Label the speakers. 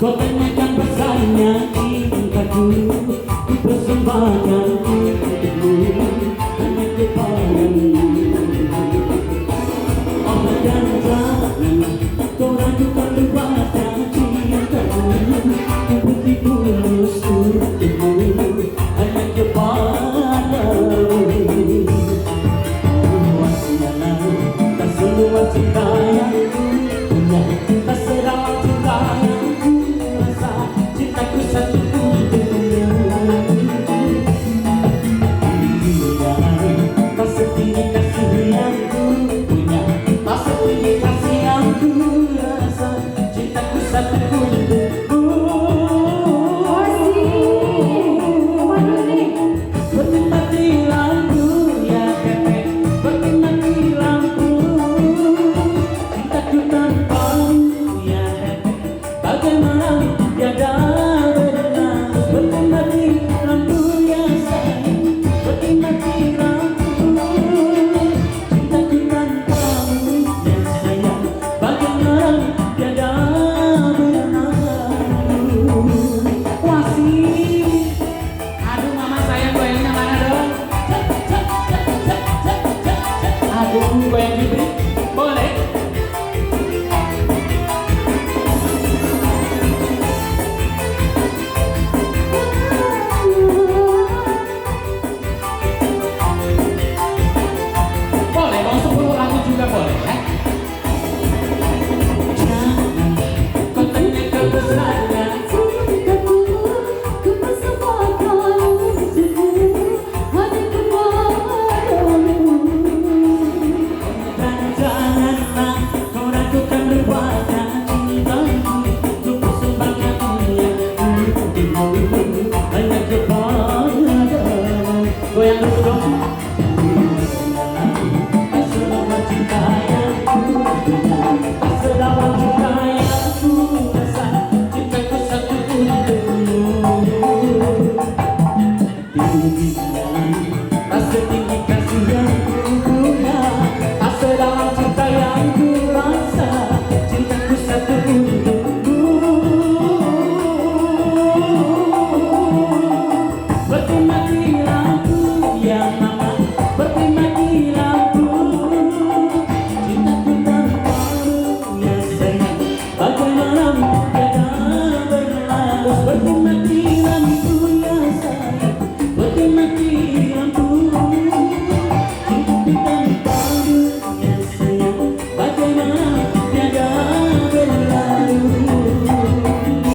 Speaker 1: Kau tanyakan besarnya cintaku, ku persembahkan untukmu, hanya kepadamu. Oh dan jangan kau ragukan luasnya cintaku, ku beri tulus untukmu, hanya kepadamu. Luasnya tak semua cinta yang ku punya, tak sedalam cinta yang ku rasa, cintaku satu untukmu. Tak setinggi kasih yang ku punya, tak setinggi kasih yang ku rasa, cintaku satu untukmu. Seperti mati lampu ya Pepe, seperti mati lampu, cintaku tanpamu ya Pepe, bagaimana tiada benar. Seperti mati lampu ya sayang, seperti mati lampu, cintaku tanpamu ya sayang, bagaimana tiada benar. Wasih. Aduh mama sayang, goyangnya mana dong? Aduh goyang gini, boleh? Boleh, mau 10 lagu juga boleh ya? Jangan kau tanyakan besarnya cintaku, ku persembahkan untukmu, hanya kepadamu. Dan janganlah kau ragukan luasnya cintaku, ku persembahkan untukmu, hanya kepadamu. Goyang dulu dong. Tak sedalam cinta yang ku punya, tak sedalam cinta yang ku rasa, cintaku satu untukmu. Tinggi tak setinggi kasih yang ku punya, tak sedalam cinta yang ku rasa, cintaku satu untukmu. Seperti mati lampu ya mama, seperti mati lampu, cintaku tanpamu ya sayang, bagaimana tiada berlalu. Seperti mati lampu ya sayang, seperti mati